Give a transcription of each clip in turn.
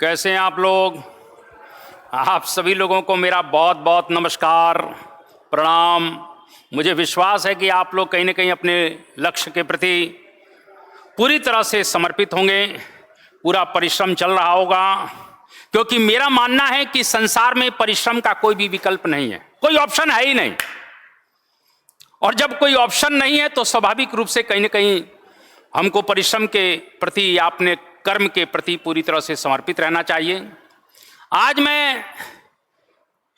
कैसे हैं आप लोग? आप सभी लोगों को मेरा बहुत बहुत नमस्कार, प्रणाम। मुझे विश्वास है कि आप लोग कहीं ना कहीं अपने लक्ष्य के प्रति पूरी तरह से समर्पित होंगे, पूरा परिश्रम चल रहा होगा, क्योंकि मेरा मानना है कि संसार में परिश्रम का कोई भी विकल्प नहीं है, कोई ऑप्शन है ही नहीं। और जब कोई ऑप्शन नहीं है तो स्वाभाविक रूप से कहीं ना कहीं हमको परिश्रम के प्रति या अपने कर्म के प्रति पूरी तरह से समर्पित रहना चाहिए। आज मैं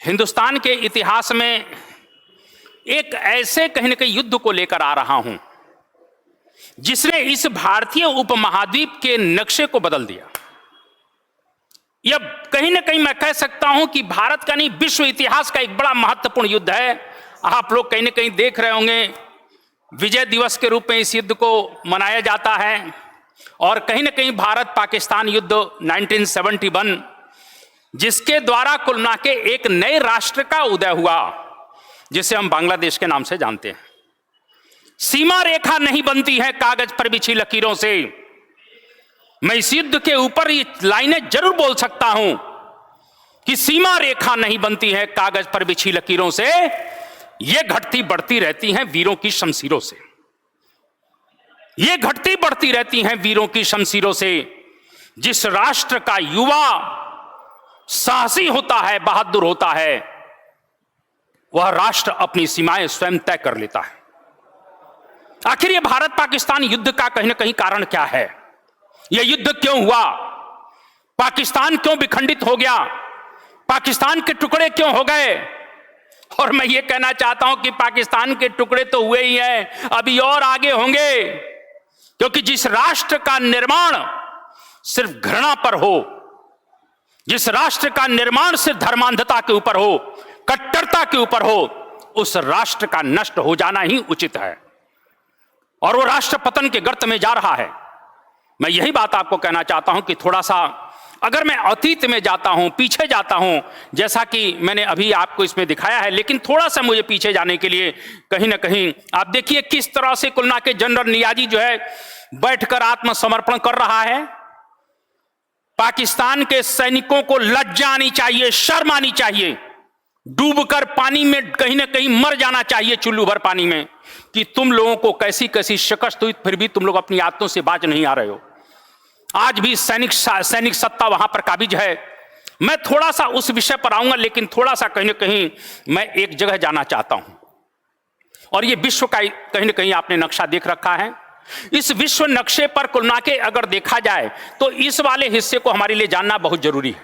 हिंदुस्तान के इतिहास में एक ऐसे कहीं ना कहीं युद्ध को लेकर आ रहा हूं जिसने इस भारतीय उपमहाद्वीप के नक्शे को बदल दिया। यह कहीं ना कहीं मैं कह सकता हूं कि भारत का नहीं, विश्व इतिहास का एक बड़ा महत्वपूर्ण युद्ध है। आप लोग कहीं ना कहीं देख रहे होंगे, विजय दिवस के रूप में इस युद्ध को मनाया जाता है। और कहीं ना कहीं भारत पाकिस्तान युद्ध 1971, जिसके द्वारा कुल मिला के एक नए राष्ट्र का उदय हुआ, जिसे हम बांग्लादेश के नाम से जानते हैं। सीमा रेखा नहीं बनती है कागज पर बिछी लकीरों से। मैं इस युद्ध के ऊपर ये लाइनें जरूर बोल सकता हूं कि सीमा रेखा नहीं बनती है कागज पर बिछी लकीरों से, ये घटती बढ़ती रहती हैं वीरों की शमशीरों से। ये घटती बढ़ती रहती हैं वीरों की शमशीरों से। जिस राष्ट्र का युवा साहसी होता है, बहादुर होता है, वह राष्ट्र अपनी सीमाएं स्वयं तय कर लेता है। आखिर ये भारत पाकिस्तान युद्ध का कहीं ना कहीं कारण क्या है? यह युद्ध क्यों हुआ? पाकिस्तान क्यों विखंडित हो गया? पाकिस्तान के टुकड़े क्यों हो गए? और मैं ये कहना चाहता हूं कि पाकिस्तान के टुकड़े तो हुए ही हैं, अभी और आगे होंगे। क्योंकि जिस राष्ट्र का निर्माण सिर्फ घृणा पर हो, जिस राष्ट्र का निर्माण सिर्फ धर्मांधता के ऊपर हो, कट्टरता के ऊपर हो, उस राष्ट्र का नष्ट हो जाना ही उचित है। और वो राष्ट्र पतन के गर्त में जा रहा है। मैं यही बात आपको कहना चाहता हूं कि थोड़ा सा अगर मैं अतीत में जाता हूं, पीछे जाता हूं, जैसा कि मैंने अभी आपको इसमें दिखाया है, लेकिन थोड़ा सा मुझे पीछे जाने के लिए कहीं ना कहीं आप देखिए किस तरह से कुल मिला के जनरल नियाजी जो है बैठकर आत्मसमर्पण कर रहा है। पाकिस्तान के सैनिकों को लज्जा आनी चाहिए, शर्म आनी चाहिए, डूबकर पानी में कहीं ना कहीं मर जाना चाहिए, चुल्लू भर पानी में, कि तुम लोगों को कैसी कैसी शिकस्त हुई, फिर भी तुम लोग अपनी आदतों से बाज नहीं आ रहे हो। आज भी सैनिक सत्ता वहां पर काबिज है। मैं थोड़ा सा उस विषय पर आऊंगा, लेकिन थोड़ा सा कहीं ना कहीं मैं एक जगह जाना चाहता हूं। और ये विश्व का कहीं ना कहीं आपने नक्शा देख रखा है। इस विश्व नक्शे पर कुल मिला के अगर देखा जाए तो इस वाले हिस्से को हमारे लिए जानना बहुत जरूरी है।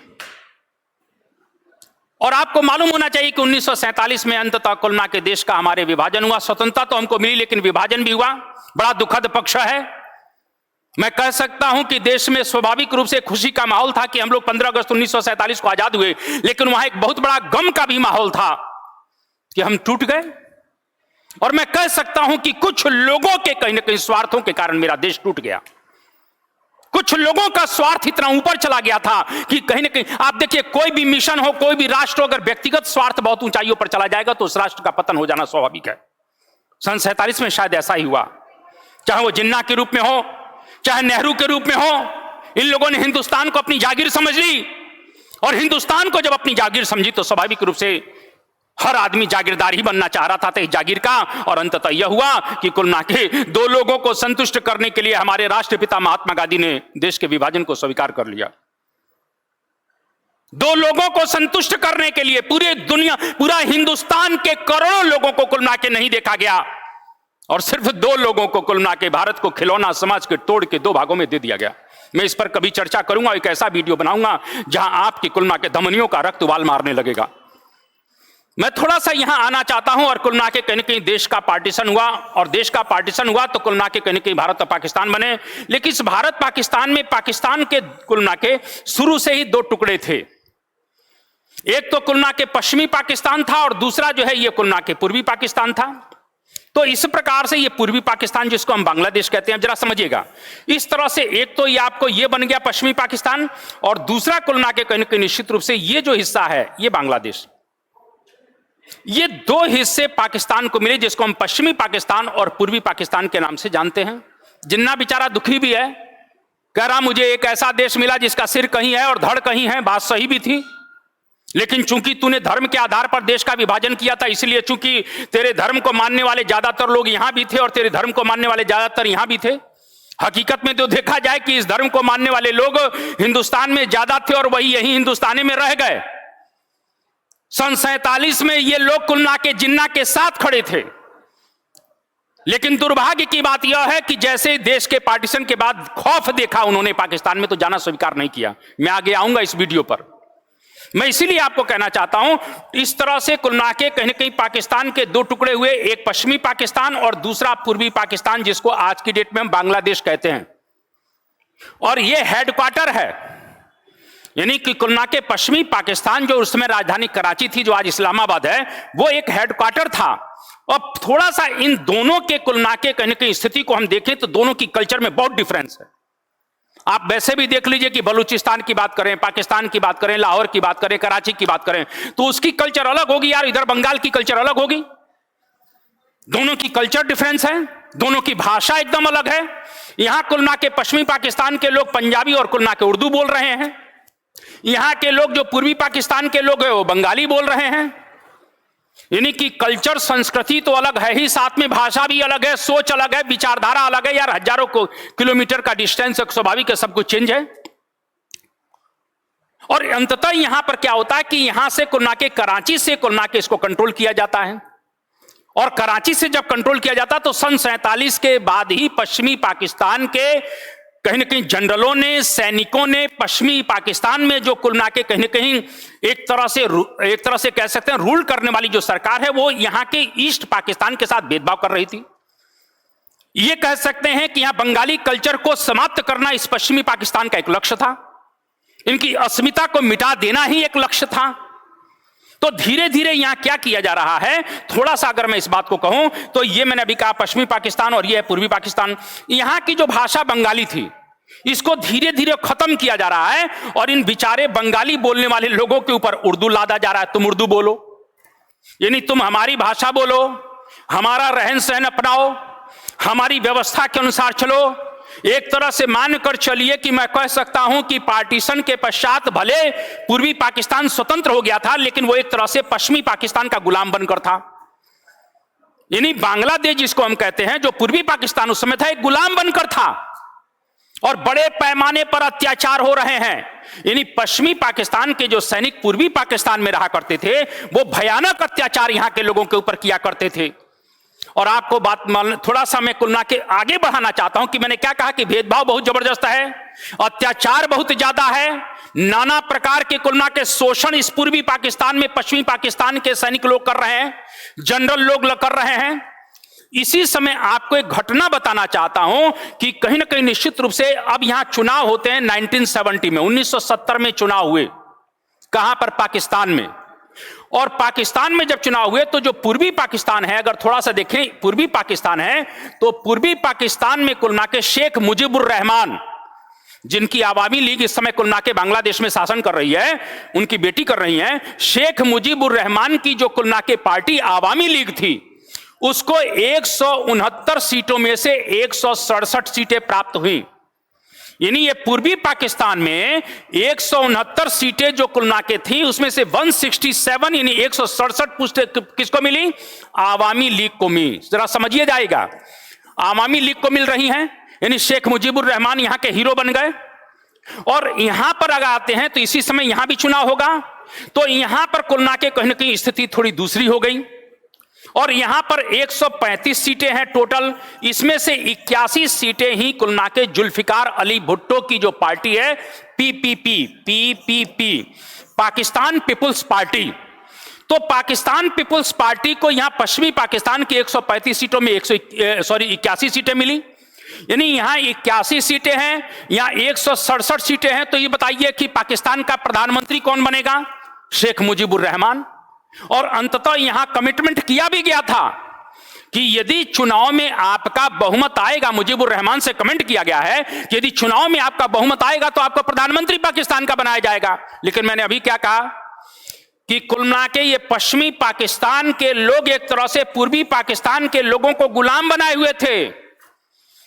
और आपको मालूम होना चाहिए कि 1947 में अंततः कुल मिला के देश का हमारे विभाजन हुआ। स्वतंत्रता तो हमको मिली, लेकिन विभाजन भी हुआ। बड़ा दुखद पक्ष है। मैं कह सकता हूं कि देश में स्वाभाविक रूप से खुशी का माहौल था कि हम लोग 15 अगस्त 1947 को आजाद हुए, लेकिन वहां एक बहुत बड़ा गम का भी माहौल था कि हम टूट गए। और मैं कह सकता हूं कि कुछ लोगों के कहीं ना कहीं स्वार्थों के कारण मेरा देश टूट गया। कुछ लोगों का स्वार्थ इतना ऊपर चला गया था कि कहीं ना कहीं आप देखिए, कोई भी मिशन हो, कोई भी राष्ट्र हो, अगर व्यक्तिगत स्वार्थ बहुत ऊंचाइयों पर चला जाएगा तो उस राष्ट्र का पतन हो जाना स्वाभाविक है। सन 47 में शायद ऐसा ही हुआ। चाहे वो जिन्ना के रूप में हो, चाहे नेहरू के रूप में हो, इन लोगों ने हिंदुस्तान को अपनी जागीर समझ ली। और हिंदुस्तान को जब अपनी जागीर समझी तो स्वाभाविक रूप से हर आदमी जागीरदार ही बनना चाह रहा था इस जागीर का। और अंततः यह हुआ कि कुल मिला के दो लोगों को संतुष्ट करने के लिए हमारे राष्ट्रपिता महात्मा गांधी ने देश के विभाजन को स्वीकार कर लिया। दो लोगों को संतुष्ट करने के लिए पूरी दुनिया, पूरा हिंदुस्तान के करोड़ों लोगों को कुल मिला के नहीं देखा गया, और सिर्फ दो लोगों को कुल मिला के भारत को खिलौना समाज के तोड़ के दो भागों में दे दिया गया। मैं इस पर कभी चर्चा करूंगा, एक ऐसा वीडियो बनाऊंगा जहां आपकी कुल मिला के धमनियों का रक्त उबाल मारने लगेगा। मैं थोड़ा सा यहां आना चाहता हूं। और कुल मिला के कहीं कहीं देश का पार्टीशन हुआ, और देश का पार्टीशन हुआ तो कुल मिला के कहीं कहीं भारत और पाकिस्तान बने। लेकिन इस भारत पाकिस्तान में पाकिस्तान के कुल मिला के शुरू से ही दो टुकड़े थे। एक तो कुल मिला के पश्चिमी पाकिस्तान था, और दूसरा जो है ये कुल मिला के पूर्वी पाकिस्तान था। तो इस प्रकार से ये पूर्वी पाकिस्तान, जिसको हम बांग्लादेश कहते हैं, जरा समझिएगा, इस तरह से एक तो ये आपको ये बन गया पश्चिमी पाकिस्तान, और दूसरा कुल मिला के कहीं ना कहीं निश्चित रूप से ये जो हिस्सा है ये बांग्लादेश। ये दो हिस्से पाकिस्तान को मिले, जिसको हम पश्चिमी पाकिस्तान और पूर्वी पाकिस्तान के नाम से जानते हैं। जिन्ना बेचारा दुखी भी है, कह रहा मुझे एक ऐसा देश मिला जिसका सिर कहीं है और धड़ कहीं है। बात सही भी थी, लेकिन चूंकि तूने धर्म के आधार पर देश का विभाजन किया था, इसलिए चूंकि तेरे धर्म को मानने वाले ज्यादातर लोग यहां भी थे और तेरे धर्म को मानने वाले ज्यादातर यहां भी थे। हकीकत में तो देखा जाए कि इस धर्म को मानने वाले लोग हिंदुस्तान में ज्यादा थे और वही यही हिंदुस्तान में रह गए। सन 47 में ये लोग कुलना के जिन्ना के साथ खड़े थे। लेकिन दुर्भाग्य की बात यह है कि जैसे देश के पार्टीशन के बाद खौफ देखा उन्होंने पाकिस्तान में, तो जाना स्वीकार नहीं किया। मैं आगे आऊंगा इस वीडियो पर। मैं इसीलिए आपको कहना चाहता हूं, इस तरह से कुल मिला के कहीं न कहीं पाकिस्तान के दो टुकड़े हुए, एक पश्चिमी पाकिस्तान और दूसरा पूर्वी पाकिस्तान, जिसको आज की डेट में हम बांग्लादेश कहते हैं। और यह हेडक्वार्टर है, यानी कि कुल मिला के पश्चिमी पाकिस्तान जो उस समय राजधानी कराची थी, जो आज इस्लामाबाद है, वो एक हेडक्वार्टर था। अब थोड़ा सा इन दोनों के कुल मिला के कहीं न कहीं स्थिति को हम देखें तो दोनों की कल्चर में बहुत डिफरेंस है। आप वैसे भी देख लीजिए कि बलूचिस्तान की बात करें, पाकिस्तान की बात करें, लाहौर की बात करें, कराची की बात करें, तो उसकी कल्चर अलग होगी यार, इधर बंगाल की कल्चर अलग होगी। दोनों की कल्चर डिफरेंस है, दोनों की भाषा एकदम अलग है। यहां कुल मिला के पश्चिमी पाकिस्तान के लोग पंजाबी और कुल मिला के उर्दू बोल रहे हैं, यहां के लोग जो पूर्वी पाकिस्तान के लोग हैं वो बंगाली बोल रहे हैं। यानी कि कल्चर, संस्कृति तो अलग है ही, साथ में भाषा भी अलग है, सोच अलग है, विचारधारा अलग है यार। हजारों किलोमीटर का डिस्टेंस, स्वाभाविक है, सब कुछ चेंज है। और अंततः यहां पर क्या होता है कि यहां से कुल मिला के कराची से कुल मिला के इसको कंट्रोल किया जाता है। और कराची से जब कंट्रोल किया जाता तो सन 47 के बाद ही पश्चिमी पाकिस्तान के कहीं न कहीं जनरलों ने, सैनिकों ने पश्चिमी पाकिस्तान में जो कुल मिला के कहीं न कहीं एक तरह से कह सकते हैं रूल करने वाली जो सरकार है, वो यहां के ईस्ट पाकिस्तान के साथ भेदभाव कर रही थी। ये कह सकते हैं कि यहां बंगाली कल्चर को समाप्त करना इस पश्चिमी पाकिस्तान का एक लक्ष्य था, इनकी अस्मिता को मिटा देना ही एक लक्ष्य था। तो धीरे धीरे यहां क्या किया जा रहा है, थोड़ा सा अगर मैं इस बात को कहूं तो ये मैंने अभी कहा पश्चिमी पाकिस्तान और ये है पूर्वी पाकिस्तान। यहां की जो भाषा बंगाली थी, इसको धीरे धीरे खत्म किया जा रहा है और इन बेचारे बंगाली बोलने वाले लोगों के ऊपर उर्दू लादा जा रहा है। तुम उर्दू बोलो, यानी तुम हमारी भाषा बोलो, हमारा रहन सहन अपनाओ, हमारी व्यवस्था के अनुसार चलो। एक तरह से मानकर चलिए कि मैं कह सकता हूं कि पार्टीशन के पश्चात भले पूर्वी पाकिस्तान स्वतंत्र हो गया था, लेकिन वो एक तरह से पश्चिमी पाकिस्तान का गुलाम बनकर था। यानी बांग्लादेश जिसको हम कहते हैं, जो पूर्वी पाकिस्तान उस समय था, एक गुलाम बनकर था और बड़े पैमाने पर अत्याचार हो रहे हैं। यानी पश्चिमी पाकिस्तान के जो सैनिक पूर्वी पाकिस्तान में रहा करते थे, वो भयानक अत्याचार यहां के लोगों के ऊपर किया करते थे। और आपको बात थोड़ा सा मैं कुल मिला के आगे बढ़ाना चाहता हूं कि मैंने क्या कहा कि भेदभाव बहुत जबरदस्त है, अत्याचार बहुत ज्यादा है, नाना प्रकार के कुल मिला के शोषण इस पूर्वी पाकिस्तान में पश्चिमी पाकिस्तान के सैनिक लोग कर रहे हैं, जनरल लोग कर रहे हैं। इसी समय आपको एक घटना बताना चाहता हूं कि कहीं ना कहीं निश्चित रूप से अब यहां चुनाव होते हैं 1970 में, 1970 में चुनाव हुए। कहां पर? पाकिस्तान में। और पाकिस्तान में जब चुनाव हुए तो जो पूर्वी पाकिस्तान है, अगर थोड़ा सा देखें पूर्वी पाकिस्तान है, तो पूर्वी पाकिस्तान में कुल मिला के शेख मुजीबुर रहमान, जिनकी आवामी लीग इस समय कुल मिला के बांग्लादेश में शासन कर रही है, उनकी बेटी कर रही है, शेख मुजीबुर रहमान की जो कुल मिला के पार्टी आवामी लीग थी, उसको 169 सीटों में से 167 सीटें प्राप्त हुई। यानी ये पूर्वी पाकिस्तान में 169 सीटें जो कुल मिला के थी, उसमें से 167 यानी 167 किसको मिली? आवामी लीग को मिली। जरा समझिए जाएगा, आवामी लीग को मिल रही हैं, यानी शेख मुजीबुर रहमान यहां के हीरो बन गए। और यहां पर अगर आते हैं तो इसी समय यहां भी चुनाव होगा, तो यहां पर कुल मिला के कहीं ना कहीं स्थिति थोड़ी दूसरी हो गई। और यहां पर 135 सीटें हैं टोटल, इसमें से 81 सीटें ही कुल मिला के जुल्फिकार अली भुट्टो की जो पार्टी है पीपीपी, पाकिस्तान पीपुल्स पार्टी, तो पाकिस्तान पीपुल्स पार्टी को यहां पश्चिमी पाकिस्तान की 135 सीटों में 81 सीटें मिली। यानी यहां 81 सीटें हैं, यहां 167 सीटें हैं। तो ये बताइए कि पाकिस्तान का प्रधानमंत्री कौन बनेगा? शेख मुजीबुर रहमान। और अंततः यहां कमिटमेंट किया भी गया था कि यदि चुनाव में आपका बहुमत आएगा, मुजीबुर रहमान से कमेंट किया गया है कि यदि चुनाव में आपका बहुमत आएगा तो आपको प्रधानमंत्री पाकिस्तान का बनाया जाएगा। लेकिन मैंने अभी क्या कहा कि कुल मिला के ये पश्चिमी पाकिस्तान के लोग एक तरह से पूर्वी पाकिस्तान के लोगों को गुलाम बनाए हुए थे।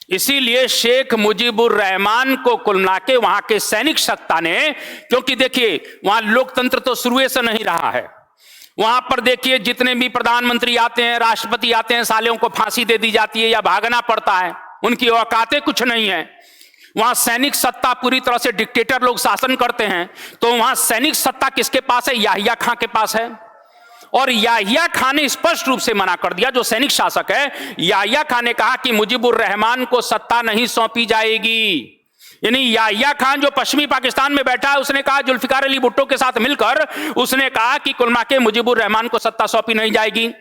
इसीलिए शेख मुजीबुर रहमान को कुल मिला के वहां के सैनिक सत्ता ने, क्योंकि देखिए वहां लोकतंत्र तो शुरू से नहीं रहा है, वहां पर देखिए जितने भी प्रधानमंत्री आते हैं, राष्ट्रपति आते हैं, सालों को फांसी दे दी जाती है या भागना पड़ता है, उनकी औकातें कुछ नहीं है। वहां सैनिक सत्ता पूरी तरह से डिक्टेटर लोग शासन करते हैं। तो वहां सैनिक सत्ता किसके पास है? याहिया खां के पास है। और याहिया खां ने स्पष्ट रूप से मना कर दिया, जो सैनिक शासक है याहिया खां ने कहा कि मुजीबुर रहमान को सत्ता नहीं सौंपी जाएगी। यानी याहिया खान जो पश्चिमी पाकिस्तान में बैठा है, उसने कहा, जुल्फिकार अली भुट्टो के साथ मिलकर उसने कहा कि कुल मिला के मुजीबुर रहमान को सत्ता सौंपी नहीं जाएगी।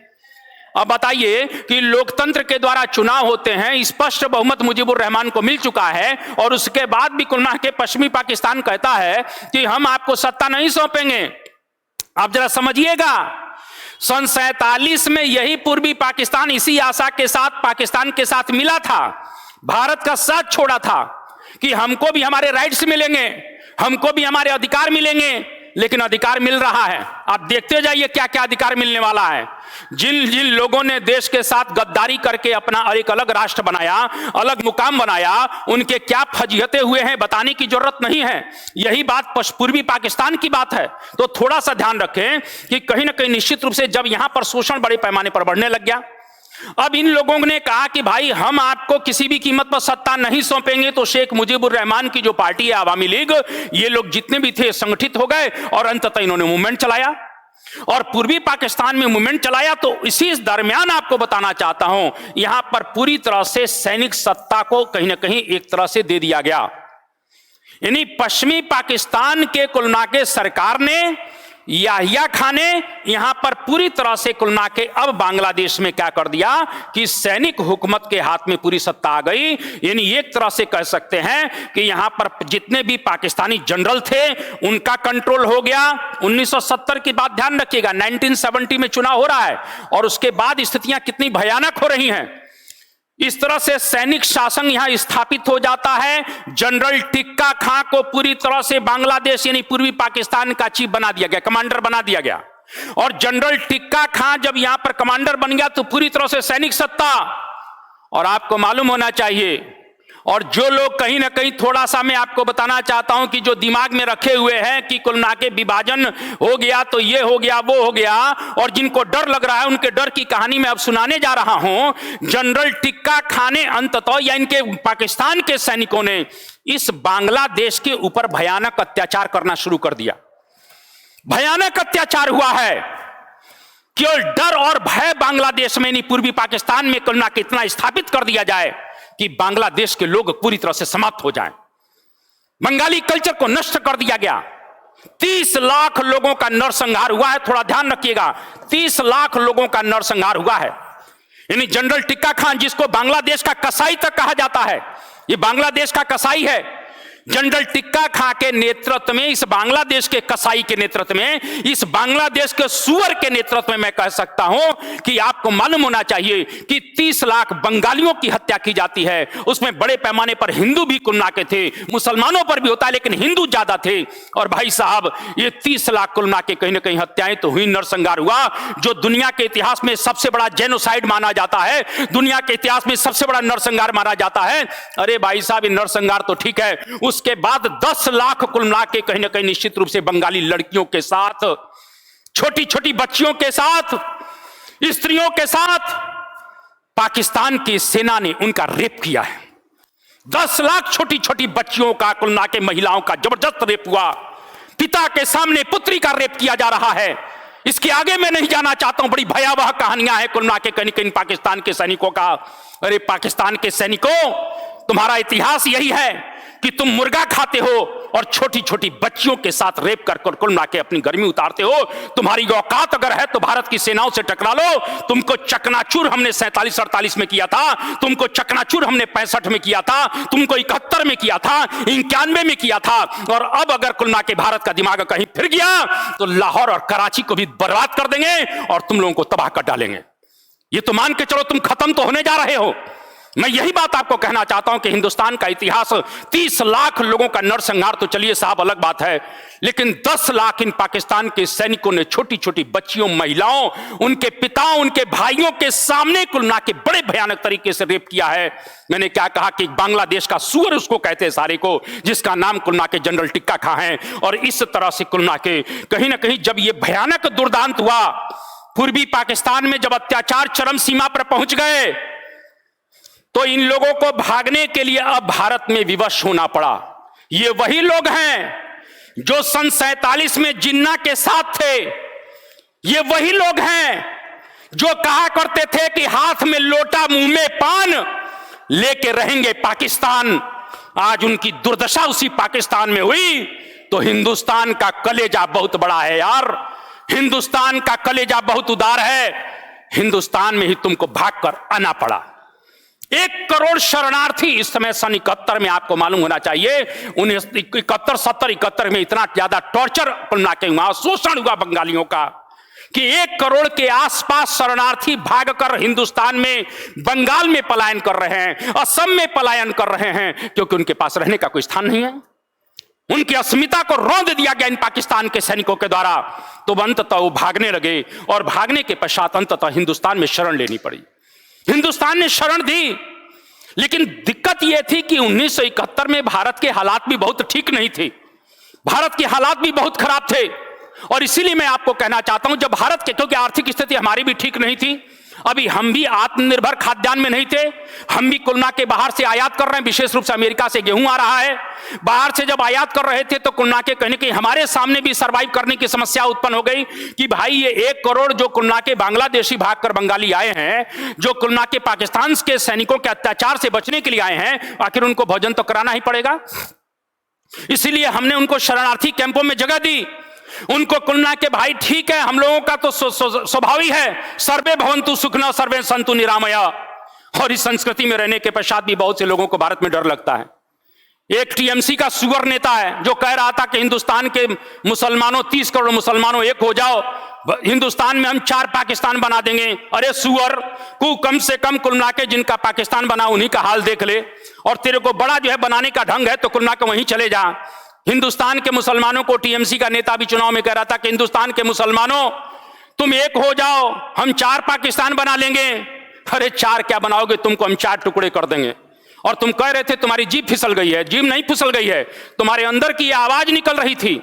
अब बताइए कि लोकतंत्र के द्वारा चुनाव होते हैं, स्पष्ट बहुमत मुजीबुर रहमान को मिल चुका है, और उसके बाद भी कुल मिला के पश्चिमी पाकिस्तान कहता है कि हम आपको सत्ता नहीं सौंपेंगे। आप जरा समझिएगा, सन 47 में यही पूर्वी पाकिस्तान इसी आशा के साथ पाकिस्तान के साथ मिला था, भारत का साथ छोड़ा था कि हमको भी हमारे राइट्स मिलेंगे, हमको भी हमारे अधिकार मिलेंगे। लेकिन अधिकार मिल रहा है, आप देखते जाइए क्या क्या अधिकार मिलने वाला है। जिन जिन लोगों ने देश के साथ गद्दारी करके अपना एक अलग राष्ट्र बनाया, अलग मुकाम बनाया, उनके क्या फजीहतें हुए हैं बताने की जरूरत नहीं है। यही बात पूर्वी पाकिस्तान की बात है। तो थोड़ा सा ध्यान रखें कि कहीं ना कहीं निश्चित रूप से जब यहां पर शोषण बड़े पैमाने पर बढ़ने लग गया, अब इन लोगों ने कहा कि भाई हम आपको किसी भी कीमत पर सत्ता नहीं सौंपेंगे। तो शेख मुजीबुर रहमान की जो पार्टी है अवामी लीग, ये लोग जितने भी थे संगठित हो गए और अंततः इन्होंने मूवमेंट चलाया और पूर्वी पाकिस्तान में मूवमेंट चलाया। तो इसी दरमियान आपको बताना चाहता हूं, यहां पर पूरी तरह से सैनिक सत्ता को कहीं ना कहीं एक तरह से दे दिया गया। यानी पश्चिमी पाकिस्तान के कुल मिला के सरकार ने, याहिया खां ने यहां पर पूरी तरह से कुल मिला के अब बांग्लादेश में क्या कर दिया कि सैनिक हुकूमत के हाथ में पूरी सत्ता आ गई। यानी एक तरह से कह सकते हैं कि यहां पर जितने भी पाकिस्तानी जनरल थे उनका कंट्रोल हो गया। 1970 की बात ध्यान रखिएगा, 1970 में चुनाव हो रहा है और उसके बाद स्थितियां कितनी भयानक हो रही हैं। इस तरह से सैनिक शासन यहां स्थापित हो जाता है। जनरल टिक्का खां को पूरी तरह से बांग्लादेश यानी पूर्वी पाकिस्तान का चीफ बना दिया गया, कमांडर बना दिया गया। और जनरल टिक्का खां जब यहां पर कमांडर बन गया तो पूरी तरह से सैनिक सत्ता। और आपको मालूम होना चाहिए, और जो लोग कहीं ना कहीं थोड़ा सा मैं आपको बताना चाहता हूं कि जो दिमाग में रखे हुए हैं कि कुल मिला के विभाजन हो गया तो ये हो गया वो हो गया, और जिनको डर लग रहा है उनके डर की कहानी मैं अब सुनाने जा रहा हूं। जनरल टिक्का खां ने अंततः या इनके पाकिस्तान के सैनिकों ने इस बांग्लादेश के ऊपर भयानक अत्याचार करना शुरू कर दिया। भयानक अत्याचार हुआ है, केवल डर और भय बांग्लादेश में नहीं पूर्वी पाकिस्तान में कुल मिला के इतना स्थापित कर दिया जाए कि बांग्लादेश के लोग पूरी तरह से समाप्त हो जाएं। बंगाली कल्चर को नष्ट कर दिया गया। 30 लाख लोगों का नरसंहार हुआ है। थोड़ा ध्यान रखिएगा, 30 लाख लोगों का नरसंहार हुआ है। यानी जनरल टिक्का खां, जिसको बांग्लादेश का कसाई तक कहा जाता है, ये बांग्लादेश का कसाई है। जनरल टिक्का खां के नेतृत्व में, इस बांग्लादेश के कसाई के नेतृत्व में, इस बांग्लादेश के सुअर के नेतृत्व में मैं कह सकता हूं कि आपको मालूम होना चाहिए कि 30 लाख बंगालियों की हत्या की जाती है। उसमें बड़े पैमाने पर हिंदू भी कुल मिला के थे, मुसलमानों पर भी होता है लेकिन हिंदू ज्यादा थे। और भाई साहब, ये 30 लाख कुल मिला के कहीं ना कहीं हत्याएं तो हुई, नरसंहार हुआ, जो दुनिया के इतिहास में सबसे बड़ा जेनोसाइड माना जाता है, दुनिया के इतिहास में सबसे बड़ा नरसंहार माना जाता है। अरे भाई साहब, ये नरसंहार तो ठीक है, उसके बाद 10 लाख कुल मिला के कहीं ना कहीं निश्चित रूप से बंगाली लड़कियों के साथ, छोटी छोटी बच्चियों के साथ, स्त्रियों के साथ पाकिस्तान की सेना ने उनका रेप किया है। 10 लाख छोटी छोटी बच्चियों का, कुल मिला के महिलाओं का जबरदस्त रेप हुआ। पिता के सामने पुत्री का रेप किया जा रहा है। इसके आगे मैं नहीं जाना चाहता हूं, बड़ी भयावह कहानियां हैं कुल मिला के कहीं कहीं पाकिस्तान के सैनिकों का। अरे पाकिस्तान के सैनिकों, तुम्हारा इतिहास यही है कि तुम मुर्गा खाते हो और छोटी छोटी बच्चियों के साथ रेप कर कुल मिला के अपनी गर्मी उतारते हो। तुम्हारी औकात अगर है तो भारत की सेनाओं से टकरा लो। तुमको चकनाचूर हमने 47-48 में किया था, तुमको चकनाचूर हमने 65 में किया था, तुमको 71 में किया था, 91 में किया था। और अब अगर कुल मिला के भारत का दिमाग कहीं फिर गया तो लाहौर और कराची को भी बर्बाद कर देंगे और तुम लोगों को तबाह कर डालेंगे। ये तो मान के चलो तुम खत्म तो होने जा रहे हो। मैं यही बात आपको कहना चाहता हूं कि हिंदुस्तान का इतिहास 30 लाख लोगों का नरसंहार तो चलिए साहब अलग बात है, लेकिन 10 लाख इन पाकिस्तान के सैनिकों ने छोटी छोटी बच्चियों, महिलाओं, उनके पिताओं, उनके भाइयों के सामने कुल मिला के बड़े भयानक तरीके से रेप किया है। मैंने क्या कहा कि बांग्लादेश का सुअर उसको कहते हैं सारे को, जिसका नाम कुल मिला के जनरल टिक्का खां है। और इस तरह से कुल मिला के कहीं ना कहीं जब यह भयानक दुर्दांत हुआ, पूर्वी पाकिस्तान में जब अत्याचार चरम सीमा पर पहुंच गए, तो इन लोगों को भागने के लिए अब भारत में विवश होना पड़ा। ये वही लोग हैं जो सन 47 में जिन्ना के साथ थे। ये वही लोग हैं जो कहा करते थे कि हाथ में लोटा मुंह में पान लेके रहेंगे पाकिस्तान। आज उनकी दुर्दशा उसी पाकिस्तान में हुई। तो हिंदुस्तान का कलेजा बहुत बड़ा है यार, हिंदुस्तान का कलेजा बहुत उदार है। हिंदुस्तान में ही तुमको भागकर आना पड़ा। 1 करोड़ शरणार्थी इस समय सन 71 में, आपको मालूम होना चाहिए 71, 70, 71 में इतना ज्यादा टॉर्चर हुआ, शोषण हुआ बंगालियों का कि 1 करोड़ के आसपास शरणार्थी भागकर हिंदुस्तान में, बंगाल में पलायन कर रहे हैं, असम में पलायन कर रहे हैं, क्योंकि उनके पास रहने का कोई स्थान नहीं है। उनकी अस्मिता को रौंद दिया गया इन पाकिस्तान के सैनिकों के द्वारा। तो अंततः वो भागने लगे और भागने के पश्चात अंततः हिंदुस्तान में शरण लेनी पड़ी। हिंदुस्तान ने शरण दी, लेकिन दिक्कत यह थी कि 1971 में भारत के हालात भी बहुत ठीक नहीं थे। भारत के हालात भी बहुत खराब थे। और इसीलिए मैं आपको कहना चाहता हूं, जब भारत के, क्योंकि आर्थिक स्थिति हमारी भी ठीक नहीं थी, अभी हम भी आत्मनिर्भर खाद्यान्न में नहीं थे, हम भी कुलना के बाहर से आयात कर रहे हैं, विशेष रूप से अमेरिका से गेहूं आ रहा है। बाहर से जब आयात कर रहे थे तो कुलना के कहीं कि हमारे सामने भी सरवाइव करने की समस्या उत्पन्न हो गई कि भाई ये 1 करोड़ जो कुलना के बांग्लादेशी भागकर बंगाली आए हैं, जो कुलना के पाकिस्तान के सैनिकों के अत्याचार से बचने के लिए आए हैं, आखिर उनको भोजन तो कराना ही पड़ेगा। इसीलिए हमने उनको शरणार्थी कैंपों में जगह दी। उनको कुलना के भाई ठीक है, हम लोगों का तो स्वभाव ही है, सर्वे भवन्तु सुखिनः सर्वे सन्तु निरामया। और इस संस्कृति में रहने के पश्चात भी बहुत से लोगों को भारत में डर लगता है। एक टीएमसी का सुअर नेता है जो कह रहा था कि हिंदुस्तान के मुसलमानों, 30 करोड़ मुसलमानों एक हो जाओ, हिंदुस्तान में हम 4 पाकिस्तान बना देंगे। अरे सुअर को कम से कम कुल मिला के जिनका पाकिस्तान बना उन्हीं का हाल देख ले, और तेरे को बड़ा जो है बनाने का ढंग है तो कुल मिला के वहीं चले जा। हिंदुस्तान के मुसलमानों को टीएमसी का नेता भी चुनाव में कह रहा था कि हिंदुस्तान के मुसलमानों तुम एक हो जाओ, हम 4 पाकिस्तान बना लेंगे। अरे 4 क्या बनाओगे, तुमको हम 4 टुकड़े कर देंगे। और तुम कह रहे थे तुम्हारी जीभ फिसल गई है। जीभ नहीं फिसल गई है, तुम्हारे अंदर की आवाज निकल रही थी।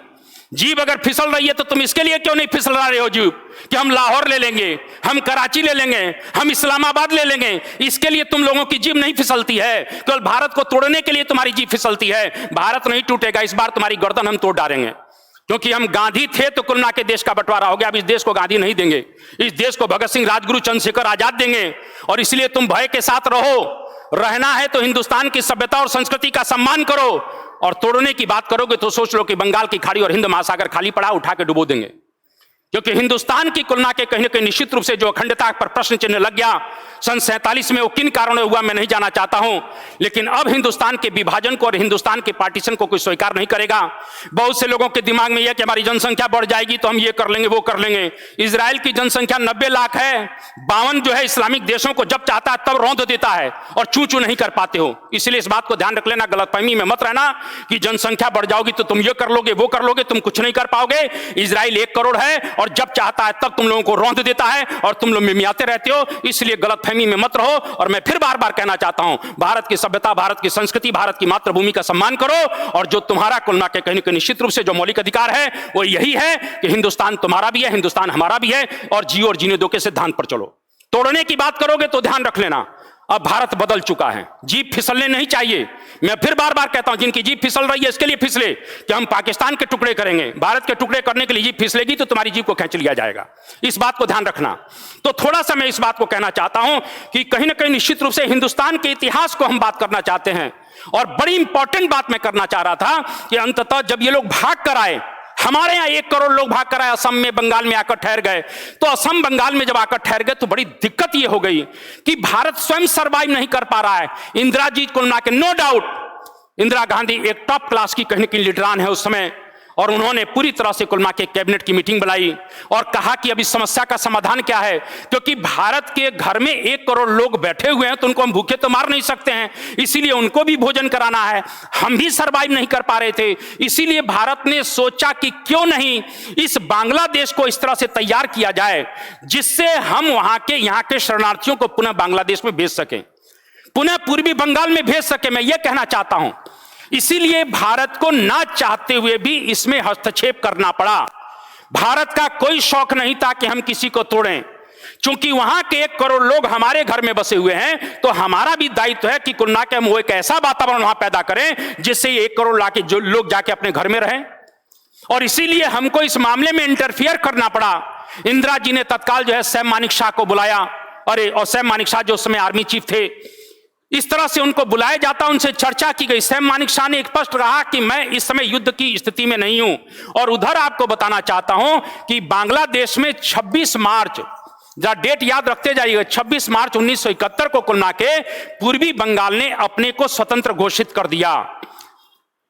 जीभ अगर फिसल रही है तो तुम इसके लिए क्यों नहीं फिसल रहे हो जीभ कि हम लाहौर ले लेंगे, हम कराची ले लेंगे, हम इस्लामाबाद ले लेंगे। इसके लिए तुम लोगों की जीभ नहीं फिसलती है, केवल भारत को तोड़ने के लिए तुम्हारी जीभ फिसलती है। भारत नहीं टूटेगा, इस बार तुम्हारी गर्दन हम तोड़ डालेंगे, क्योंकि हम गांधी थे तो कुल मिला के देश का बंटवारा हो गया। अब इस देश को गांधी नहीं देंगे, इस देश को भगत सिंह, राजगुरु, चंद्रशेखर आजाद देंगे। और इसलिए तुम भय के साथ रहो। रहना है तो हिंदुस्तान की सभ्यता और संस्कृति का सम्मान करो, और तोड़ने की बात करोगे तो सोच लो कि बंगाल की खाड़ी और हिंद महासागर खाली पड़ा, उठा के डुबो देंगे। क्योंकि हिंदुस्तान की कुलना के कहीं न कहीं निश्चित रूप से जो अखंडता पर प्रश्न चिन्ह लग गया सन 47 में, वो किन कारणों हुआ मैं नहीं जाना चाहता हूं, लेकिन अब हिंदुस्तान के विभाजन को और हिंदुस्तान के पार्टीशन को कोई स्वीकार नहीं करेगा। बहुत से लोगों के दिमाग में यह कि हमारी जनसंख्या बढ़ जाएगी तो हम ये कर लेंगे, वो कर लेंगे। इजराइल की जनसंख्या 90 लाख है, 52 जो है इस्लामिक देशों को जब चाहता है तब रौंद देता है, और चू चू नहीं कर पाते हो। इसलिए इस बात को ध्यान रख लेना, गलतफहमी में मत रहना कि जनसंख्या बढ़ जाओगी तो तुम ये कर लोगे, वो कर लोगे, तुम कुछ नहीं कर पाओगे। इजराइल 1 करोड़ है और जब चाहता है तब तुम लोगों को रौंद देता है, और तुम लोग मिमियाते रहते हो। इसलिए गलतफहमी में मत रहो। और मैं फिर बार बार कहना चाहता हूं, भारत की सभ्यता, भारत की संस्कृति, भारत की मातृभूमि का सम्मान करो। और जो तुम्हारा कुलना के कहीं निश्चित रूप से जो मौलिक अधिकार है वो यही है कि हिंदुस्तान तुम्हारा भी है, हिंदुस्तान हमारा भी है, और जियो और जीने दो के सिद्धांत पर चलो। तोड़ने की बात करोगे तो ध्यान रख लेना, अब भारत बदल चुका है, जीभ फिसलने नहीं चाहिए। मैं फिर बार बार कहता हूं, जिनकी जीभ फिसल रही है इसके लिए फिसले कि हम पाकिस्तान के टुकड़े करेंगे। भारत के टुकड़े करने के लिए जीभ फिसलेगी तो तुम्हारी जीभ को खींच लिया जाएगा, इस बात को ध्यान रखना। तो थोड़ा सा मैं इस बात को कहना चाहता हूं कि कहीं ना कहीं निश्चित रूप से हिंदुस्तान के इतिहास को हम बात करना चाहते हैं। और बड़ी इंपॉर्टेंट बात मैं करना चाह रहा था कि अंततः जब ये लोग भाग कर आए, हमारे यहां 1 करोड़ लोग भाग कर आए, असम में, बंगाल में आकर ठहर गए। तो असम बंगाल में जब आकर ठहर गए तो बड़ी दिक्कत यह हो गई कि भारत स्वयं सर्वाइव नहीं कर पा रहा है। इंदिरा जी को मिला के, नो डाउट इंदिरा गांधी एक टॉप क्लास की कहीं की लीडरान है उस समय, और उन्होंने पूरी तरह से कुल मिला के कैबिनेट की मीटिंग बुलाई और कहा कि अब इस समस्या का समाधान क्या है, क्योंकि भारत के घर में 1 करोड़ लोग बैठे हुए हैं तो उनको हम भूखे तो मार नहीं सकते हैं, इसीलिए उनको भी भोजन कराना है। हम भी सरवाइव नहीं कर पा रहे थे, इसीलिए भारत ने सोचा कि क्यों नहीं इस बांग्लादेश को इस तरह से तैयार किया जाए जिससे हम यहाँ के शरणार्थियों को पुनः बांग्लादेश में भेज सकें, पुनः पूर्वी बंगाल में भेज सके। मैं यह कहना चाहता हूं, इसीलिए भारत को ना चाहते हुए भी इसमें हस्तक्षेप करना पड़ा। भारत का कोई शौक नहीं था कि हम किसी को तोड़ें, क्योंकि वहां के 1 करोड़ लोग हमारे घर में बसे हुए हैं, तो हमारा भी दायित्व है कि कुल मिला के हम वो एक ऐसा वातावरण वहां पैदा करें जिससे 1 करोड़ लाके जो लोग जाके अपने घर में रहें। और इसीलिए हमको इस मामले में इंटरफियर करना पड़ा। इंदिरा जी ने तत्काल जो है सैम मानेकशॉ को बुलाया, और सैम मानेकशॉ जो उस समय आर्मी चीफ थे, इस तरह से उनको बुलाया जाता, उनसे चर्चा की गई। सैम मानेकशॉ ने एक स्पष्ट कहा कि मैं इस समय युद्ध की स्थिति में नहीं हूं। और उधर आपको बताना चाहता हूं कि बांग्लादेश में 26 मार्च, जरा डेट याद रखते जाइएगा, 26 मार्च 1971 को कुल मिला के पूर्वी बंगाल ने अपने को स्वतंत्र घोषित कर दिया।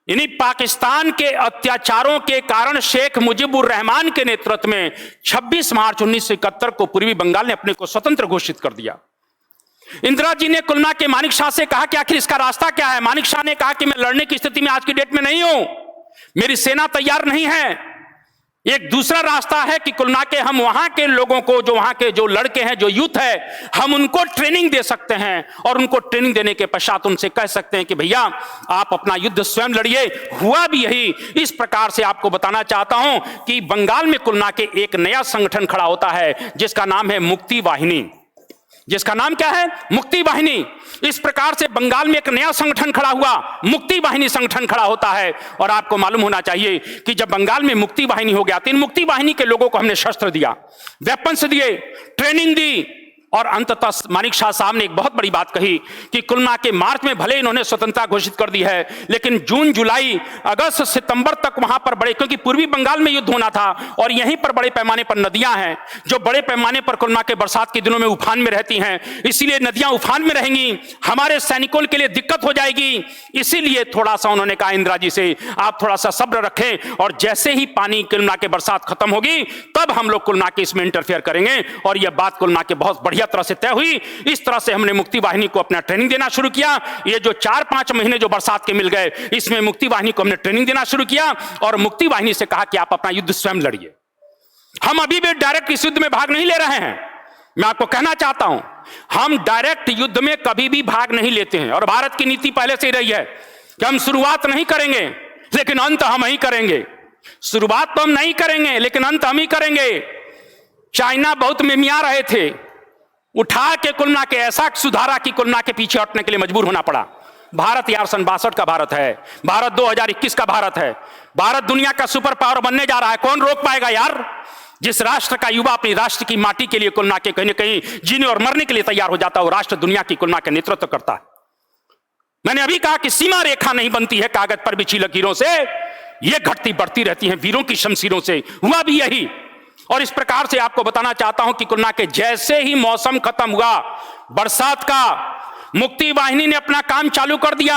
यानी पाकिस्तान के अत्याचारों के कारण शेख मुजीबुर रहमान के नेतृत्व में 26 मार्च 1971 को पूर्वी बंगाल ने अपने को स्वतंत्र घोषित कर दिया। इंदिरा जी ने कुल मिला के मानेकशॉ से कहा कि आखिर इसका रास्ता क्या है। मानेकशॉ ने कहा कि मैं लड़ने की स्थिति में आज की डेट में नहीं हूं, मेरी सेना तैयार नहीं है। एक दूसरा रास्ता है कि कुल मिला के हम वहां के लोगों को, जो वहां के जो लड़के हैं, जो यूथ है, हम उनको ट्रेनिंग दे सकते हैं और उनको ट्रेनिंग देने के पश्चात उनसे कह सकते हैं कि भैया आप अपना युद्ध स्वयं लड़िए। हुआ भी यही। इस प्रकार से आपको बताना चाहता हूं कि बंगाल में कुल मिला के एक नया संगठन खड़ा होता है जिसका नाम है मुक्ति वाहिनी। जिसका नाम क्या है? मुक्ति वाहिनी। इस प्रकार से बंगाल में एक नया संगठन खड़ा हुआ, मुक्ति वाहिनी संगठन खड़ा होता है। और आपको मालूम होना चाहिए कि जब बंगाल में मुक्ति वाहिनी हो गया तो इन मुक्ति वाहिनी के लोगों को हमने शस्त्र दिया, वेपन्स दिए, ट्रेनिंग दी, और अंततः मानेकशॉ साहब ने एक बहुत बड़ी बात कही कि कुल मिला के मार्च में भले इन्होंने स्वतंत्रता घोषित कर दी है, लेकिन जून, जुलाई, अगस्त, सितंबर तक वहां पर बड़े, क्योंकि पूर्वी बंगाल में युद्ध होना था और यहीं पर बड़े पैमाने पर नदियां हैं जो बड़े पैमाने पर कुल मिला के बरसात के दिनों में उफान में रहती हैं, इसलिए नदियां उफान में रहेंगी, हमारे सैनिकों के लिए दिक्कत हो जाएगी। इसीलिए थोड़ा सा उन्होंने कहा इंदिरा जी से, आप थोड़ा सा सब्र रखें और जैसे ही पानी कुल मिला के बरसात खत्म होगी तब हम लोग कुल मिला के इसमें इंटरफेयर करेंगे। और यह बात कुल मिला के बहुत बढ़िया तरह से तय हुई। इस तरह से हमने मुक्ति वाहिनी को अपना ट्रेनिंग देना शुरू किया। ये जो 4-5 महीने जो बरसात के मिल गए, इसमें मुक्ति वाहिनी को हमने ट्रेनिंग देना शुरू किया और मुक्ति वाहिनी से कहा कि आप अपना युद्ध स्वयं लड़िए। हम अभी भी डायरेक्ट इस युद्ध में भाग नहीं ले रहे हैं। मैं आपको कहना चाहता हूं, हम डायरेक्ट युद्ध में कभी भी भाग नहीं लेते हैं और भारत की नीति पहले से ही रही है कि हम शुरुआत नहीं करेंगे लेकिन अंत हम ही करेंगे। शुरुआत तो हम नहीं करेंगे लेकिन अंत हम ही करेंगे। चाइना बहुत मिमिया रहे थे, उठा के कुल मिला के ऐसा सुधारा कि कुल मिला के पीछे हटने के लिए मजबूर होना पड़ा। भारत यार सन 62 का भारत है, भारत 2021 का भारत है, भारत दुनिया का सुपर पावर बनने जा रहा है। कौन रोक पाएगा यार? जिस राष्ट्र का युवा अपनी राष्ट्र की माटी के लिए कुल मिला के कहीं न कहीं जीने और मरने के लिए तैयार हो जाता है, वो राष्ट्र दुनिया की कुल मिला के नेतृत्व करता है। मैंने अभी कहा कि सीमा रेखा नहीं बनती है कागज पर बिछी लकीरों से, ये घटती बढ़ती रहती है वीरों की शमशीरों से। हुआ भी यही। और इस प्रकार से आपको बताना चाहता हूं कि कुल मिला के जैसे ही मौसम खत्म हुआ बरसात का, मुक्ति वाहिनी ने अपना काम चालू कर दिया।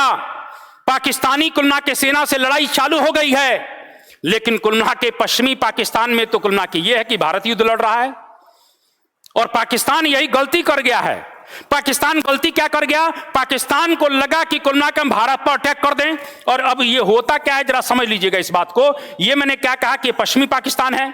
पाकिस्तानी कुल मिला के सेना से लड़ाई चालू हो गई है, लेकिन कुल मिला के पश्चिमी पाकिस्तान में तो कुल मिला के यह है कि भारत युद्ध लड़ रहा है और पाकिस्तान यही गलती कर गया है। पाकिस्तान गलती क्या कर गया? पाकिस्तान को लगा कि कुल मिला के हम भारत पर अटैक कर दें। और अब ये होता क्या है, जरा समझ लीजिएगा इस बात को। ये मैंने क्या कहा कि पश्चिमी पाकिस्तान है,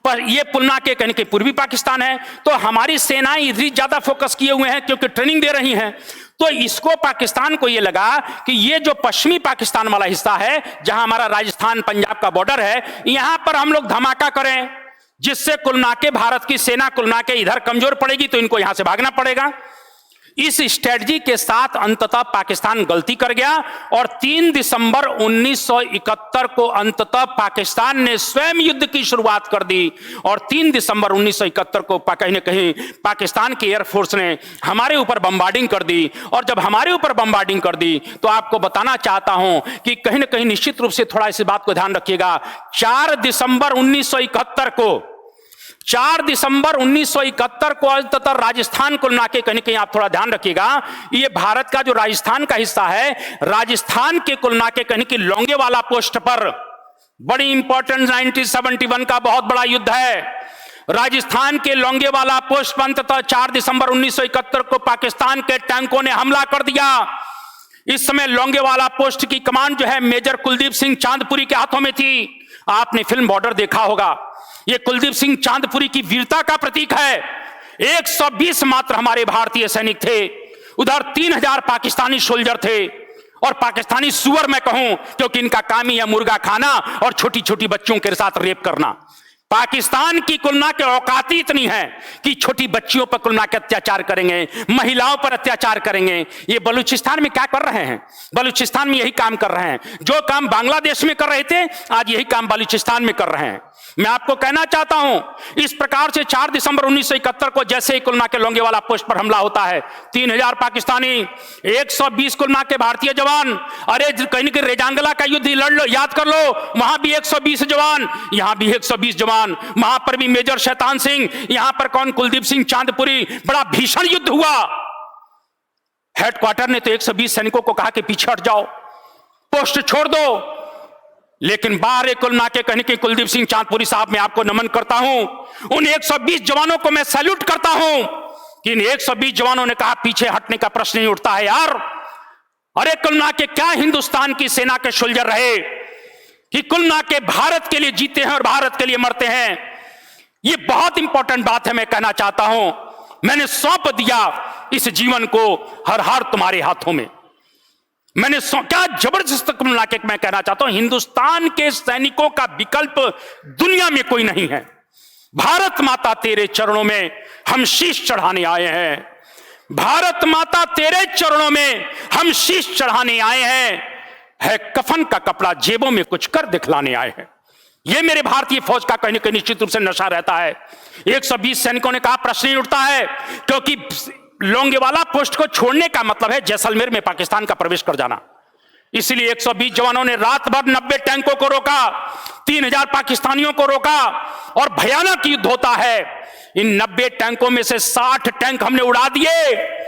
पर ये कुल मिला के कहने के पूर्वी पाकिस्तान है। तो हमारी सेनाएं इधर ज्यादा फोकस किए हुए हैं क्योंकि ट्रेनिंग दे रही हैं। तो इसको पाकिस्तान को ये लगा कि ये जो पश्चिमी पाकिस्तान वाला हिस्सा है, जहां हमारा राजस्थान पंजाब का बॉर्डर है, यहां पर हम लोग धमाका करें, जिससे कुल मिला के भारत की सेना कुल मिला के इधर कमजोर पड़ेगी तो इनको यहां से भागना पड़ेगा। इस स्ट्रेटजी के साथ अंततः पाकिस्तान गलती कर गया और 3 दिसंबर 1971 को अंततः पाकिस्तान ने स्वयं युद्ध की शुरुआत कर दी। और 3 दिसंबर 1971 को कहीं न कहीं पाकिस्तान की एयरफोर्स ने हमारे ऊपर बम्बार्डिंग कर दी। और जब हमारे ऊपर बम्बार्डिंग कर दी तो आपको बताना चाहता हूं कि कहीं न कहीं निश्चित रूप से थोड़ा इस बात को ध्यान रखिएगा, 4 दिसंबर 1971 को 4 दिसंबर 1971 को अंततः राजस्थान को मिला के कहीं आप थोड़ा ध्यान रखिएगा, ये भारत का जो राजस्थान का हिस्सा है, राजस्थान के कुल मिला के कहीं की लोंगेवाला पोस्ट पर बड़ी इंपॉर्टेंट 1971 का बहुत बड़ा युद्ध है। राजस्थान के लोंगेवाला पोस्ट पर अंततः 4 दिसंबर 1971 को पाकिस्तान के टैंकों ने हमला कर दिया। इस समय लोंगेवाला पोस्ट की कमांड जो है मेजर कुलदीप सिंह चांदपुरी के हाथों में थी। आपने फिल्म बॉर्डर देखा होगा। यह कुलदीप सिंह चांदपुरी की वीरता का प्रतीक है। 120 मात्र हमारे भारतीय सैनिक थे, उधर 3000 पाकिस्तानी सोल्जर थे। और पाकिस्तानी सुअर मैं कहूं क्योंकि इनका काम ही है मुर्गा खाना और छोटी छोटी बच्चियों के साथ रेप करना। पाकिस्तान की कुलना के औकात ही इतनी है कि छोटी बच्चियों पर कुलना के अत्याचार करेंगे, महिलाओं पर अत्याचार करेंगे। ये बलूचिस्तान में क्या कर रहे हैं? बलूचिस्तान में यही काम कर रहे हैं। जो काम बांग्लादेश में कर रहे थे, आज यही काम बलूचिस्तान में कर रहे हैं। मैं आपको कहना चाहता हूं, इस प्रकार से 4 दिसंबर 1971 को जैसे ही कुलना के लोंगेवाला पोस्ट पर हमला होता है, 3000 पाकिस्तानी, 120 कुलना के भारतीय जवान। अरे कहीं कि रेजांगला का युद्ध लड़ लो, याद कर लो, वहां भी 120 जवान, यहां भी 120 जवान। वहां पर भी मेजर शैतान सिंह, यहां पर कौन? कुलदीप सिंह चांदपुरी। बड़ा भीषण युद्ध हुआ। हेडक्वार्टर ने तो 120 सैनिकों को कहा कि पीछे हट जाओ, पोस्ट छोड़ दो। लेकिन बाहर कुलना के कहने के कुलदीप सिंह चांदपुरी साहब, मैं आपको नमन करता हूं। उन 120 जवानों को मैं सैल्यूट करता हूं कि इन 120 जवानों ने कहा पीछे हटने का प्रश्न नहीं उठता है यार। अरे कुलना के क्या हिंदुस्तान की सेना के सोल्जर रहे कि कुलना के भारत के लिए जीते हैं और भारत के लिए मरते हैं। यह बहुत इंपॉर्टेंट बात है। मैं कहना चाहता हूं, मैंने सौंप दिया इस जीवन को हर हार तुम्हारे हाथों में। मैंने क्या जबरदस्त कुलना के मैं कहना चाहता हूं, हिंदुस्तान के सैनिकों का विकल्प दुनिया में कोई नहीं है। भारत माता तेरे चरणों में हम शीश चढ़ाने आए हैं। भारत माता तेरे चरणों में हम शीश चढ़ाने आए हैं। है कफन का कपड़ा जेबों में कुछ कर दिखलाने आए हैं। यह मेरे भारतीय फौज का कहीं ना कहीं निश्चित रूप से नशा रहता है। 120 सैनिकों ने कहा प्रश्न नहीं उठता है, क्योंकि लोंगेवाला पोस्ट को छोड़ने का मतलब है जैसलमेर में पाकिस्तान का प्रवेश कर जाना। इसलिए 120 जवानों ने रात भर 90 टैंकों को रोका, 3000 पाकिस्तानियों को रोका और भयानक युद्ध होता है। इन 90 टैंकों में से 60 टैंक हमने उड़ा दिए।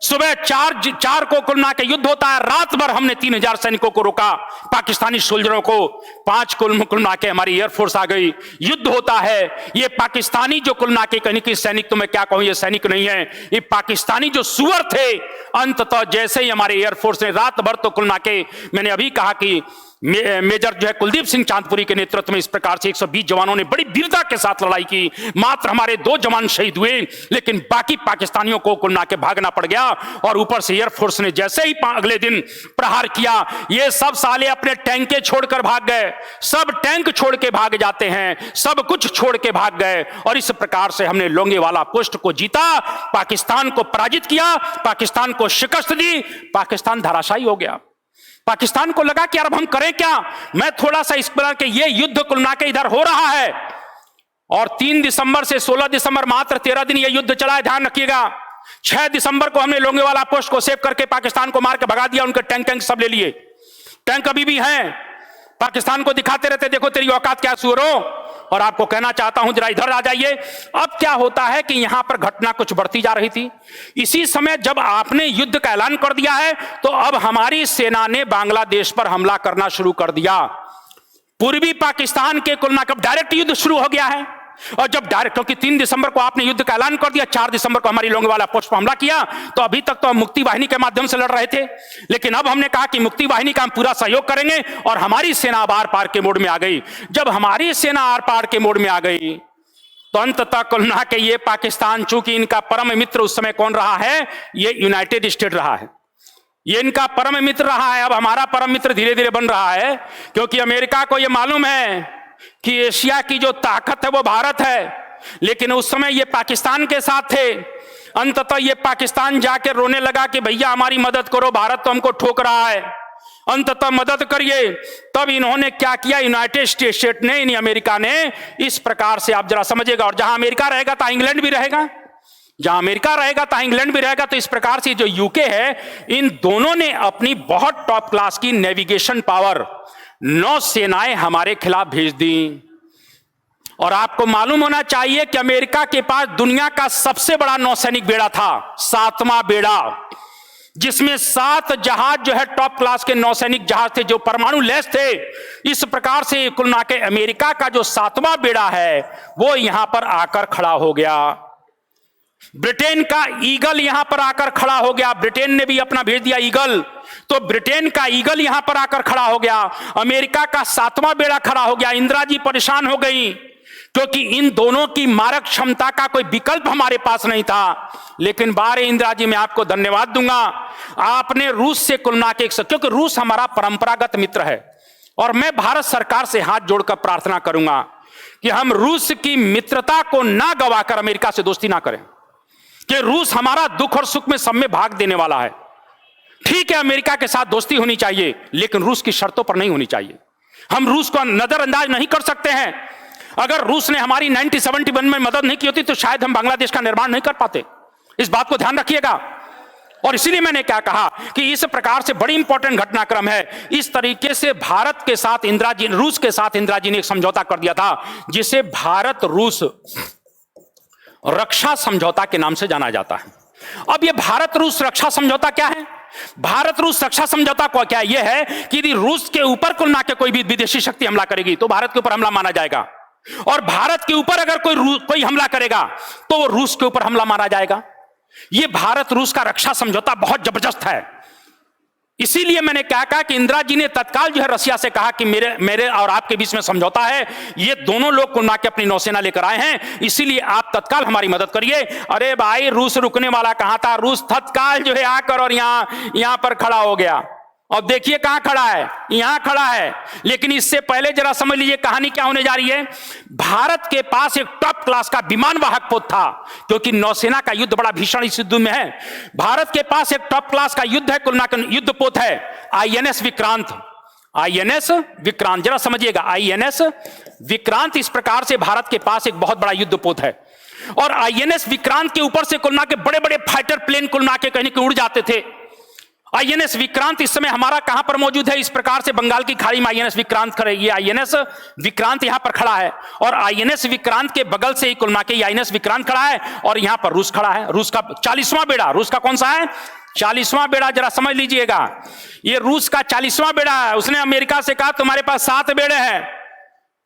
सुबह 4 को कुलना के युद्ध होता है। रात भर हमने 3000 सैनिकों को रोका, पाकिस्तानी सोल्जरों को। 5 कुलना के हमारी एयरफोर्स आ गई। युद्ध होता है। ये पाकिस्तानी जो कुलना के कहने की सैनिक, तो मैं क्या कहूं, ये सैनिक नहीं है, ये पाकिस्तानी जो सुअर थे। अंततः जैसे ही हमारे एयरफोर्स ने रात भर तो कुलना के, मैंने अभी कहा कि मेजर जो है कुलदीप सिंह चांदपुरी के नेतृत्व में इस प्रकार से 120 जवानों ने बड़ी वीरता के साथ लड़ाई की। मात्र हमारे 2 जवान शहीद हुए, लेकिन बाकी पाकिस्तानियों को कुलना के भागना पड़ गया। और ऊपर से एयरफोर्स ने जैसे ही अगले दिन प्रहार किया, ये सब साले अपने टैंके छोड़कर भाग गए। सब टैंक छोड़ के भाग जाते हैं, सब कुछ छोड़ के भाग गए। और इस प्रकार से हमने लोंगेवाला पोस्ट को जीता, पाकिस्तान को पराजित किया, पाकिस्तान को शिकस्त दी। पाकिस्तान धराशायी हो गया। पाकिस्तान को लगा कि यार अब हम करें क्या। मैं थोड़ा सा इस प्रकार के ये युद्ध कुलना के इधर हो रहा है और 3 दिसंबर से 16 दिसंबर मात्र 13 दिन ये युद्ध चला है, ध्यान रखिएगा। 6 दिसंबर को हमने लोंगेवाला पोस्ट को सेव करके पाकिस्तान को मार के भगा दिया। उनके टैंक सब ले लिए। टैंक अभी भी हैं, पाकिस्तान को दिखाते रहते, देखो तेरी औकात क्या सुअरो। और आपको कहना चाहता हूं, जरा इधर आ जाइए। अब क्या होता है कि यहां पर घटना कुछ बढ़ती जा रही थी। इसी समय जब आपने युद्ध का ऐलान कर दिया है, तो अब हमारी सेना ने बांग्लादेश पर हमला करना शुरू कर दिया। पूर्वी पाकिस्तान के कुलना कब डायरेक्ट युद्ध शुरू हो गया है। और जब डायरेक्ट, क्योंकि 3 दिसंबर को आपने युद्ध का ऐलान कर दिया, 4 दिसंबर को हमारी लोंगेवाला पोस्ट पर हमला किया, तो अभी तक तो हम मुक्ति वाहिनी के माध्यम से लड़ रहे थे। लेकिन अब हमने कहा कि मुक्ति वाहिनी का हम पूरा सहयोग करेंगे और हमारी सेना अब आर पार के मोड में आ गई। जब हमारी सेना आर पार के मोड में आ गई, तो अंततः कुलना के ये पाकिस्तान, चूंकि इनका परम मित्र उस समय कौन रहा है, ये यूनाइटेड स्टेट रहा है। ये इनका परम मित्र रहा है। अब हमारा परम मित्र धीरे धीरे बन रहा है, क्योंकि अमेरिका को यह मालूम है कि एशिया की जो ताकत है वो भारत है। लेकिन उस समय ये पाकिस्तान के साथ थे। अंततः ये पाकिस्तान जाके रोने लगा कि भैया हमारी मदद करो, भारत तो हमको ठोक रहा है, अंततः मदद करिए। तब इन्होंने क्या किया, यूनाइटेड स्टेट ने, यानी अमेरिका ने, इस प्रकार से आप जरा समझिएगा। और जहां अमेरिका रहेगा तहां इंग्लैंड भी रहेगा, जहां अमेरिका रहेगा तहां इंग्लैंड भी रहेगा। तो इस प्रकार से जो यूके है, इन दोनों ने अपनी बहुत टॉप क्लास की नेविगेशन पावर, 9 सेनाएं हमारे खिलाफ भेज दी। और आपको मालूम होना चाहिए कि अमेरिका के पास दुनिया का सबसे बड़ा नौसैनिक बेड़ा था, 7वां बेड़ा, जिसमें 7 जहाज जो है टॉप क्लास के नौसैनिक जहाज थे जो परमाणु लैस थे। इस प्रकार से कुल मिला के अमेरिका का जो 7वां बेड़ा है वो यहां पर आकर खड़ा हो गया। ब्रिटेन का ईगल यहां पर आकर खड़ा हो गया, ब्रिटेन ने भी अपना भेज दिया ईगल, तो ब्रिटेन का ईगल यहां पर आकर खड़ा हो गया। अमेरिका का 7वां बेड़ा खड़ा हो गया। इंदिरा जी परेशान हो गई क्योंकि इन दोनों की मारक क्षमता का कोई विकल्प हमारे पास नहीं था। लेकिन बारे इंदिरा जी मैं आपको धन्यवाद दूंगा, आपने रूस से कुल मिला के, क्योंकि रूस हमारा परंपरागत मित्र है और मैं भारत सरकार से हाथ जोड़कर प्रार्थना करूंगा कि हम रूस की मित्रता को ना गवाकर अमेरिका से दोस्ती ना करें, कि रूस हमारा दुख और सुख में सब में भाग देने वाला है। ठीक है, अमेरिका के साथ दोस्ती होनी चाहिए लेकिन रूस की शर्तों पर नहीं होनी चाहिए। हम रूस को नजरअंदाज नहीं कर सकते हैं। अगर रूस ने हमारी 1971 में मदद नहीं की होती तो शायद हम बांग्लादेश का निर्माण नहीं कर पाते। इस बात को ध्यान रखिएगा। और इसीलिए मैंने क्या कहा कि इस प्रकार से बड़ी इंपॉर्टेंट घटनाक्रम है। इस तरीके से भारत के साथ इंदिरा जी, रूस के साथ इंदिरा जी ने एक समझौता कर दिया था जिसे भारत रूस रक्षा समझौता के नाम से जाना जाता है। अब यह भारत रूस रक्षा समझौता क्या है? भारत रूस रक्षा समझौता को क्या यह है कि यदि रूस के ऊपर कुल ना के कोई भी विदेशी शक्ति हमला करेगी तो भारत के ऊपर हमला माना जाएगा, और भारत के ऊपर अगर कोई हमला करेगा तो वो रूस के ऊपर हमला माना जाएगा। यह भारत रूस का रक्षा समझौता बहुत जबरदस्त है। इसीलिए मैंने क्या कहा कि इंदिरा जी ने तत्काल जो है रसिया से कहा कि मेरे और आपके बीच में समझौता है, ये दोनों लोग कुल मिला के अपनी नौसेना लेकर आए हैं, इसीलिए आप तत्काल हमारी मदद करिए। अरे भाई, रूस रुकने वाला कहां था? रूस तत्काल जो है आकर और यहां पर खड़ा हो गया। अब देखिए कहां खड़ा है, यहां खड़ा है। लेकिन इससे पहले जरा समझ लीजिए कहानी क्या होने जा रही है। भारत के पास एक टॉप क्लास का विमान वाहक पोत था, क्योंकि नौसेना का युद्ध बड़ा भीषण इस युद्ध में है। भारत के पास एक टॉप क्लास का युद्ध है, कुल युद्ध पोत है आईएनएस विक्रांत। आईएनएस विक्रांत, जरा समझिएगा, आईएनएस विक्रांत इस प्रकार से भारत के पास एक बहुत बड़ा युद्ध पोत है। और आईएनएस विक्रांत के ऊपर से कुल के बड़े बड़े फाइटर प्लेन कुल के कहीं उड़ जाते थे। आईएनएस विक्रांत इस समय हमारा कहां पर मौजूद है? इस प्रकार से बंगाल की खाड़ी में आईएनएस विक्रांत खड़े, ये आईएनएस विक्रांत यहां पर खड़ा है, और आईएनएस विक्रांत के बगल से ही कुल के आईएनएस विक्रांत खड़ा है, और यहां पर रूस खड़ा है। रूस का 40वां बेड़ा, रूस का कौन सा है? 40वां बेड़ा। जरा समझ लीजिएगा, ये रूस का 40वां बेड़ा है। उसने अमेरिका से कहा तुम्हारे पास 7 बेड़े हैं,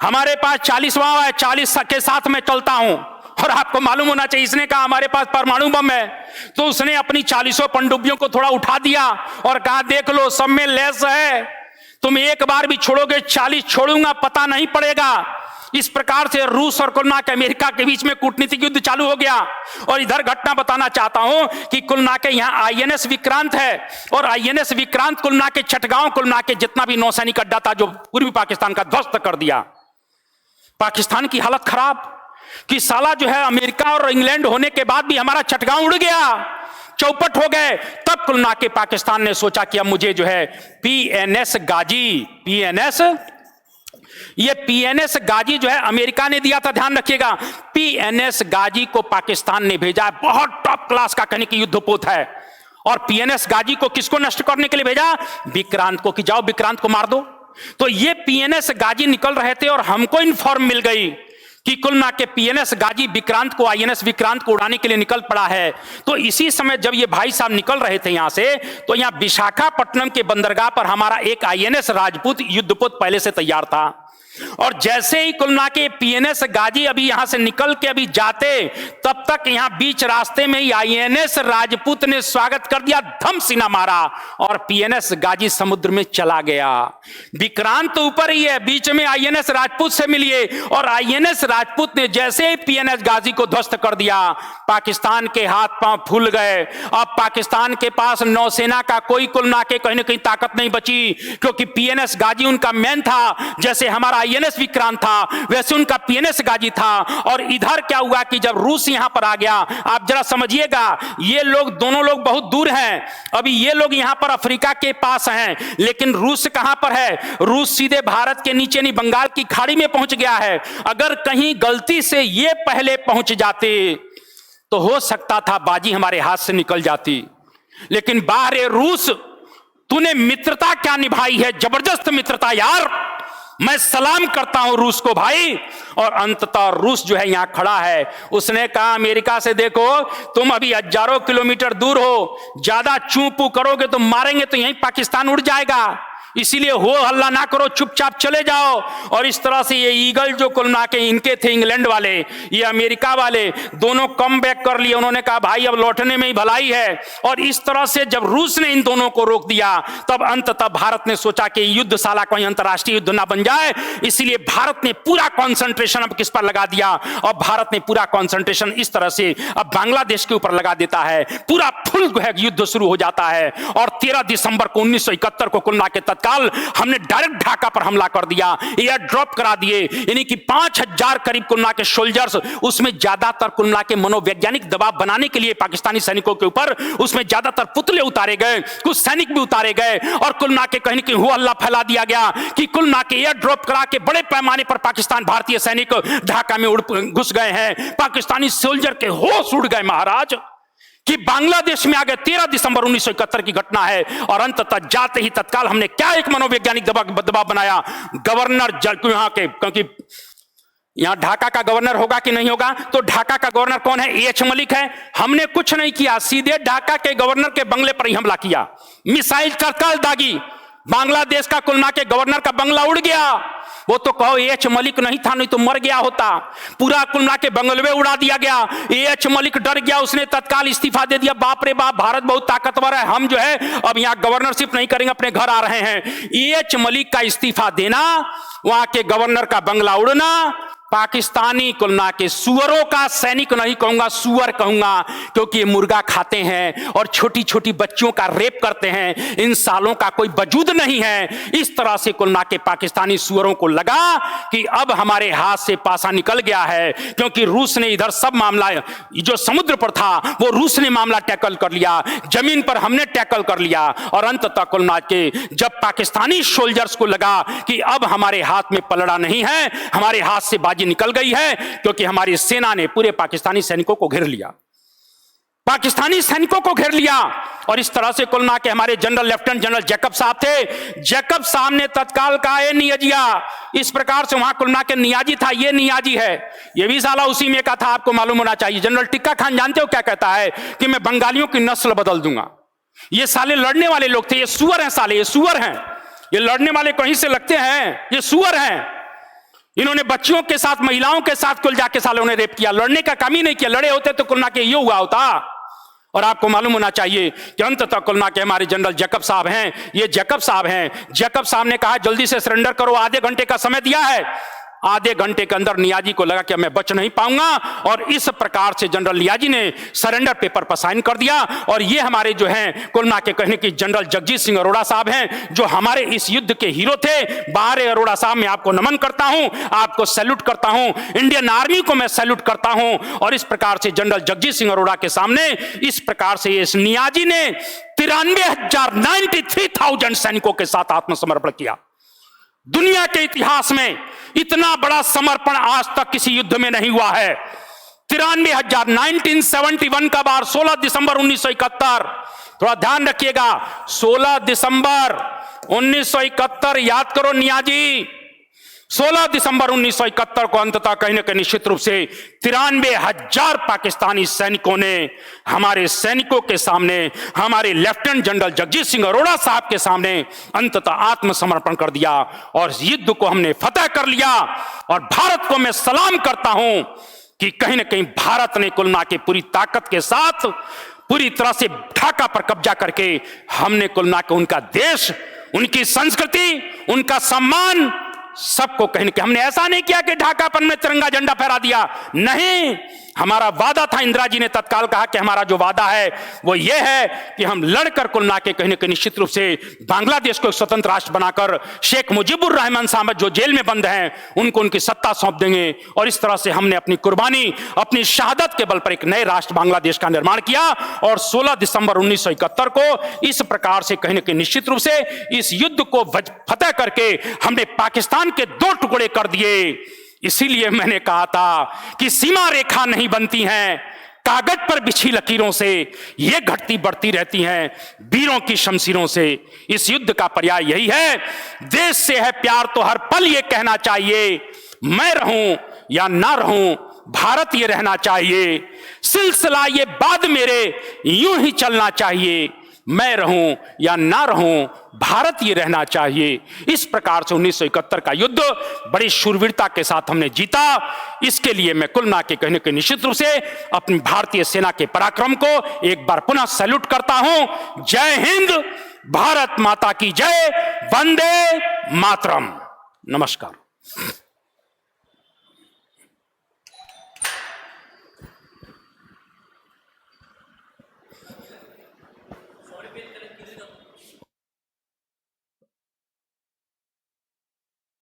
हमारे पास 40वां है, 40 के साथ मैं चलता हूं। और आपको मालूम होना चाहिए, इसने कहा हमारे पास परमाणु बम है, तो उसने अपनी 40 पनडुब्बियों को थोड़ा उठा दिया और कहा देख लो सब में लैस है, तुम एक बार भी छोड़ोगे 40 छोड़ूंगा पता नहीं पड़ेगा। इस प्रकार से रूस और कुल के अमेरिका के बीच में कूटनीतिक युद्ध चालू हो गया। और इधर घटना बताना चाहता हूं कि कुल के यहां आईएनएस विक्रांत है, और आईएनएस विक्रांत कुल के चटगांव कुल के जितना भी नौसैनिक अड्डा था जो पूर्वी पाकिस्तान का ध्वस्त कर दिया। पाकिस्तान की हालत खराब कि साला जो है अमेरिका और इंग्लैंड होने के बाद भी हमारा चटगांव उड़ गया, चौपट हो गए। तब कुल के पाकिस्तान ने सोचा कि अब मुझे जो है पीएनएस गाजी, ये पीएनएस गाजी जो है अमेरिका ने दिया था, ध्यान रखिएगा। पीएनएस गाजी को पाकिस्तान ने भेजा है, बहुत टॉप क्लास का कहने की युद्धपोत है। और पीएनएस गाजी को किसको नष्ट करने के लिए भेजा? विक्रांत को, कि जाओ विक्रांत को मार दो। तो ये पीएनएस गाजी निकल रहे थे और हमको इन्फॉर्म मिल गई कि कुल ना के पीएनएस गाजी विक्रांत को, आईएनएस विक्रांत को उड़ाने के लिए निकल पड़ा है। तो इसी समय जब ये भाई साहब निकल रहे थे यहां से, तो यहां विशाखापट्टनम के बंदरगाह पर हमारा एक आईएनएस राजपूत युद्धपोत पहले से तैयार था। और जैसे ही कुल के पीएनएस गाजी अभी यहां से निकल के अभी जाते, तब तक यहां बीच रास्ते में ही आईएनएस राजपूत ने स्वागत कर दिया, धम सीना मारा और पीएनएस गाजी समुद्र में चला गया। विक्रांत तो ऊपर ही है, बीच में आईएनएस राजपूत से मिलिए, और आईएनएस राजपूत ने जैसे ही पीएनएस गाजी को ध्वस्त कर दिया, पाकिस्तान के हाथ पांव फूल गए। अब पाकिस्तान के पास नौसेना का कोई कुल के कहीं ना कहीं ताकत नहीं बची, क्योंकि पीएनएस गाजी उनका मैन था। जैसे हमारा आईएनएस विक्रांत था वैसे उनका पीएनएस गाजी था। और इधर क्या हुआ कि जब रूस यहां पर आ गया, आप जरा समझिएगा, ये लोग दोनों लोग बहुत दूर हैं। अभी ये लोग यहां पर अफ्रीका के पास हैं, लेकिन रूस कहां पर है? रूस सीधे भारत के नीचे नहीं, बंगाल की खाड़ी में पहुंच गया है। अगर कहीं गलती से ये पहले पहुंच जाते तो हो सकता था बाजी हमारे हाथ से निकल जाती। लेकिन बाहर रूस, तूने मित्रता क्या निभाई है, जबरदस्त मित्रता यार। मैं सलाम करता हूं रूस को भाई। और अंततः रूस जो है यहां खड़ा है, उसने कहा अमेरिका से, देखो तुम अभी हजारों किलोमीटर दूर हो, ज्यादा चू पू करोगे तो मारेंगे तो यहीं पाकिस्तान उड़ जाएगा, इसीलिए हो हल्ला ना करो, चुपचाप चले जाओ। और इस तरह से ये ईगल जो कुल मिला के इनके थे, इंग्लैंड वाले, ये अमेरिका वाले, दोनों कम बैक कर लिए। उन्होंने कहा भाई अब लौटने में ही भलाई है। और इस तरह से जब रूस ने इन दोनों को रोक दिया, तब अंततः भारत ने सोचा कि युद्ध साला कोई अंतर्राष्ट्रीय युद्ध ना बन जाए, इसीलिए भारत ने पूरा कॉन्सेंट्रेशन अब किस पर लगा दिया। और भारत ने पूरा कॉन्सेंट्रेशन इस तरह से अब बांग्लादेश के ऊपर लगा देता है। पूरा फुल युद्ध शुरू हो जाता है। और 13 दिसंबर को 1971 को कुल मिला के काल हमने डायरेक्ट ढाका पर हमला कर दिया, एयर ड्रॉप करा दिए, यानी कि 5000 करीब कुल के सोल्जर्स, उसमें ज्यादातर कुल के मनोवैज्ञानिक दबाव बनाने के लिए पाकिस्तानी सैनिकों के ऊपर, उसमें ज्यादातर पुतले उतारे गए, कुछ सैनिक भी उतारे गए। और कुल के कहीं कि हो हल्ला फैला दिया गया कि कुल के एयर ड्रॉप करा के बड़े पैमाने पर पाकिस्तान भारतीय सैनिक ढाका में घुस गए हैं। पाकिस्तानी सोल्जर के होश उड़ गए महाराज कि बांग्लादेश में आ गए। 13 दिसंबर 1971 की घटना है। और अंततः जाते ही तत्काल हमने क्या एक मनोवैज्ञानिक दबाव बनाया, गवर्नर यहां के, क्योंकि यहां ढाका का गवर्नर होगा कि नहीं होगा, तो ढाका का गवर्नर कौन है, एच मलिक है। हमने कुछ नहीं किया, सीधे ढाका के गवर्नर के बंगले पर ही हमला किया, मिसाइल तत्काल दागी, बांग्लादेश का कुलना के गवर्नर का बंगला उड़ गया। वो तो कहो एच मलिक नहीं था, नहीं तो मर गया होता। पूरा कुलना के बंगलवे उड़ा दिया गया। एच मलिक डर गया, उसने तत्काल इस्तीफा दे दिया। बाप रे बाप, भारत बहुत ताकतवर है, हम जो है अब यहां गवर्नरशिप नहीं करेंगे, अपने घर आ रहे हैं। एच मलिक का इस्तीफा देना, वहां के गवर्नर का बंगला उड़ना, पाकिस्तानी कुलना के सुअरों का, सैनिक नहीं कहूंगा, सुअर कहूंगा, क्योंकि ये मुर्गा खाते हैं और छोटी छोटी बच्चियों का रेप करते हैं, इन सालों का कोई वजूद नहीं है। इस तरह से कुलना के पाकिस्तानी सुअरों को लगा कि अब हमारे हाथ से पासा निकल गया है, क्योंकि रूस ने इधर सब मामला, जो समुद्र पर था वो रूस ने मामला टैकल कर लिया, जमीन पर हमने टैकल कर लिया। और अंततः कुलना के जब पाकिस्तानी सोल्जर्स को लगा कि अब हमारे हाथ में पलड़ा नहीं है, हमारे हाथ से बाजी निकल गई है, क्योंकि हमारी सेना ने पूरे पाकिस्तानी सैनिकों को घेर लिया, पाकिस्तानी सैनिकों को घेर लिया। और इस तरह से कुलना के हमारे जनरल, लेफ्टिनेंट जनरल जैकब साहब थे, जैकब साहब ने तत्काल कहा ए नियाजिया, इस प्रकार से वहां कुलना के नियाजी था, ये नियाजी है, ये भी साला उसी में का था, आपको मालूम होना चाहिए। जनरल टिक्का खान जानते हो क्या कहता है कि मैं बंगालियों की नस्ल बदल दूंगा। ये साले लड़ने वाले लोग थे, ये सुअर हैं साले, ये सुअर हैं, ये लड़ने वाले कहीं से लगते हैं, ये सुअर हैं। इन्होंने बच्चियों के साथ, महिलाओं के साथ कुल जाके सालों ने रेप किया, लड़ने का काम ही नहीं किया। लड़े होते तो कुलना के ये हुआ होता। और आपको मालूम होना चाहिए कि अंततः कुलना के हमारे जनरल जैकब साहब हैं, ये जैकब साहब हैं, जैकब साहब ने कहा जल्दी से सरेंडर करो, आधे घंटे का समय दिया है। आधे घंटे के अंदर नियाजी को लगा कि मैं बच नहीं पाऊंगा, और इस प्रकार से जनरल नियाजी ने सरेंडर पेपर पर साइन कर दिया। और ये हमारे जो हैं कुलना के कहने की जनरल जगजीत सिंह अरोड़ा साहब हैं, जो हमारे इस युद्ध के हीरो थे। बाहर अरोड़ा साहब, मैं आपको नमन करता हूं, आपको सैल्यूट करता हूं, इंडियन आर्मी को मैं सैल्यूट करता हूं। और इस प्रकार से जनरल जगजीत सिंह अरोड़ा के सामने इस प्रकार से इस नियाजी ने 93,000 सैनिकों के साथ आत्मसमर्पण किया। दुनिया के इतिहास में इतना बड़ा समर्पण आज तक किसी युद्ध में नहीं हुआ है। 93,000, 1971 का बार, 16 दिसंबर 1971, थोड़ा ध्यान रखिएगा, 16 दिसंबर 1971, याद करो नियाजी, 16 दिसंबर 1971 को अंततः कहीं न कहीं निश्चित रूप से 93,000 पाकिस्तानी सैनिकों ने हमारे सैनिकों के सामने, हमारे लेफ्टिनेंट जनरल जगजीत सिंह अरोड़ा साहब के सामने अंततः आत्मसमर्पण कर दिया और युद्ध को हमने फतह कर लिया। और भारत को मैं सलाम करता हूं कि कहीं न कहीं भारत ने कुलना के पूरी ताकत के साथ पूरी तरह से ढाका पर कब्जा करके हमने कुलना के उनका देश, उनकी संस्कृति, उनका सम्मान सबको कहने के, हमने ऐसा नहीं किया कि ढाका पर में तिरंगा झंडा फहरा दिया, नहीं, हमारा वादा था। इंदिरा जी ने तत्काल कहा कि हमारा जो वादा है वो ये है कि हम लड़कर कुलना के कहने के निश्चित रूप से बांग्लादेश को एक स्वतंत्र राष्ट्र बनाकर शेख मुजीबुर रहमान साहब जो जेल में बंद हैं उनको उनकी सत्ता सौंप देंगे। और इस तरह से हमने अपनी कुर्बानी, अपनी शहादत के बल पर एक नए राष्ट्र बांग्लादेश का निर्माण किया। और 16 दिसंबर 1971 को इस प्रकार से कहने के निश्चित रूप से इस युद्ध को फतेह करके हमने पाकिस्तान के 2 टुकड़े कर दिए। इसीलिए मैंने कहा था कि सीमा रेखा नहीं बनती हैं, कागज पर बिछी लकीरों से ये घटती बढ़ती रहती हैं वीरों की शमशीरों से। इस युद्ध का पर्याय यही है, देश से है प्यार तो हर पल ये कहना चाहिए, मैं रहूं या ना रहूं भारत ये रहना चाहिए। सिलसिला ये बाद मेरे यूं ही चलना चाहिए, मैं रहूं या ना रहूं भारत ये रहना चाहिए। इस प्रकार से 1971 का युद्ध बड़ी शूरवीरता के साथ हमने जीता। इसके लिए मैं कुल मिला के कहने के निश्चित रूप से अपनी भारतीय सेना के पराक्रम को एक बार पुनः सैल्यूट करता हूं। जय हिंद, भारत माता की जय, वंदे मातरम। नमस्कार।